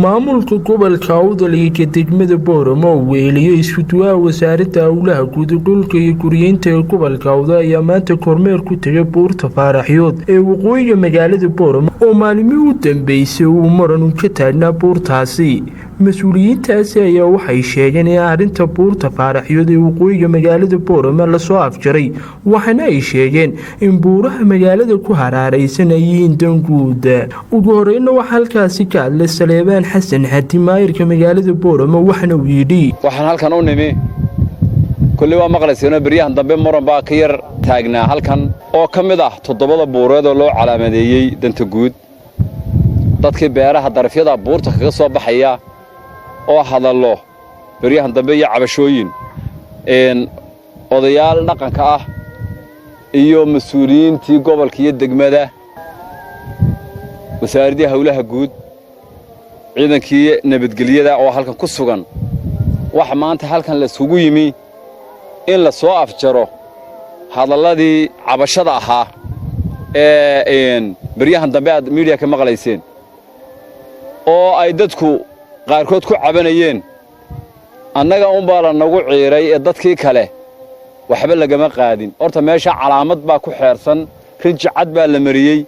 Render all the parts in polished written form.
maamulka gobolka Awdal iyo degmada Booramo weeliyo iskuduwa wasaaradda howlaha guud dhulka iyo guryeynta ee gobolka Awdal ayaa maanta kormeer ku tagay buurta Faaraxyood ee waqooyiga magaalada Booramo oo maalmihii u dambeysay uu maran ka taagnaa buurtaasi. Mas'uuliyiintaasi ayaa waxay sheegeen in arrinta buurta Faaraxyood ee waqooyiga magaalada Booramo la soo afjaray, waxaana ay sheegeen in buuraha magaalada ku hareeraysan ay yihiin dan guud. ugu horreynna waxaa halkaasi ka hadlay Saleebaan Xasan Xadi maayirka magaalada Booramo waxaana uu yidhi waxaan halkan u nimi kulli waa maqlaysana bariyahan dambe maran baa ka yar taagnaa halkan oo ka mid ah 7 buureed oo loo calaamadeeyay danta guud. dadkii beeraha darafyada buurta kaga soo baxaya oo hadallo bariyahan dambe iyo cabashooyin odayaal dhaqanka ah iyo mas'uuliyiintii gobolka iyo degmada wasaaradda howlaha guud ciidankii nabadgelyada oo halkan ku sugan wax maanta halkan la isugu yimi in la soo afjaro hadalladii cabashada ahaa ee bariyahan dambe aad media ka maqlayseen oo ay dadku qaarkood ku cabanayeen annaga baa la nagu ciiray ee dadkii kale waxba lagama qaadin. horta meesha calaamad baa ku xeersan rijcad baa la mariyay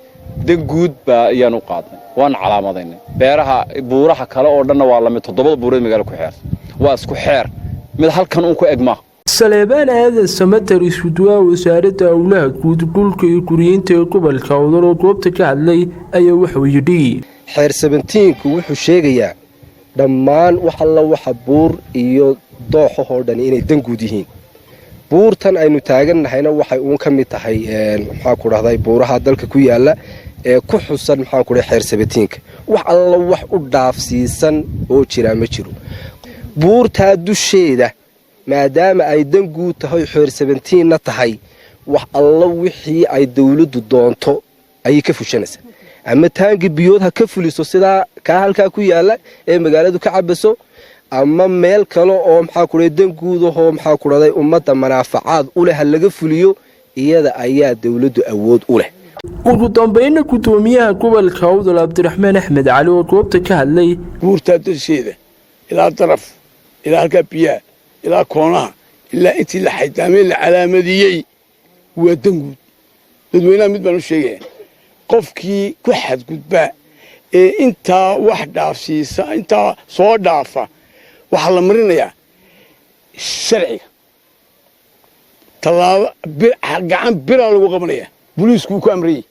dan guud baa ayaan u qaadnay waan calaamadaynay beeraha buuraha kale oo dhanna waa la mid 7 buureed magaalo ku xeersan waa isku xeer mid halkan uu ku egma. Saleebaan Aadan Samatar iskuduwa wasaaradda howlaha guud dhulka iyo guryeynta ee gobolka Awdal oo goobta ka hadlay ayaa wuxuu yidhi xeer 17ku wuxuu sheegayaa dhammaan waxa buur iyo dooxo oo dhan inay dan guud yihiin. buurtan aynu taaganahayna waxay uun ka mid tahay maxaa ku dhahday buuraha dalka ku yaala ee ku xusan maxaa ku xeer 17ka wax alla wax u dhaafsiisan oo jira ma jiro. buurta dusheeda maadaama ay dan guud tahay xeer 17na tahay wax alla wixii ay dawladdu doonto ay ka fushanaysaa ama taangi biyoodha ka fuliso sida ka halka ku yaala ee magaaladu ka cabaso ama meel kale oo maxaa ku dan guud oo maxaa ku raday ummadda manaafacaad u leh laga fuliyo iyada ayaa dawladdu awood u leh. ugu dambeynna gudoomiyaha gobolka Awdal Cabdiraxmaan Axmed Cali oo goobta ka hadlay buurta dusheeda ilaa daraf ilaa halka biyaha ilaa koonaha ilaa intii la xaydaamay la calaamadiyay waa dan guud. dadweynaha mid baan u sheegay qofkii ku xadgudba ee inta wax dhaafsiisa inta soo dhaafa waxa la marinayaa sharciga talaabo gacan bir lagu qabanaya booliisku ku amriyay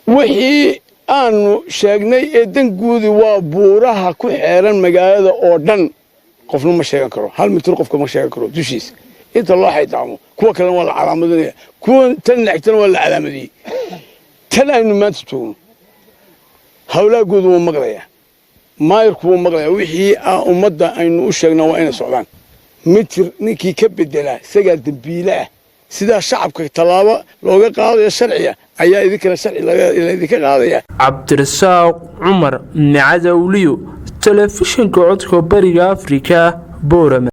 wixii aanu sheegnay ee dan guudi waa buuraha ku xeeran magaalada oo dhan qofna ma sheegan karo 1 mitir qofka ma sheegan karo dushiisa inta loo xaydaamo kuwa kale waa la calaamadinaya kuwa tan lixtan waa la calaamadiyay tan aynu maanta joogno howlaha guud waa maqlaya maayirku wuu maqlaya wixii ummadda aynu u sheegnaa waa inay socdaan mitir ninkii ka bedela isagaa dambiile ah sida shacabka talaabo looga qaadayo sharciga ayaa idinkana sharci idinka qaadaya. Cabdirasaaq Cumar Macadawliyo telefishinka codka bariga Afrika Booramo.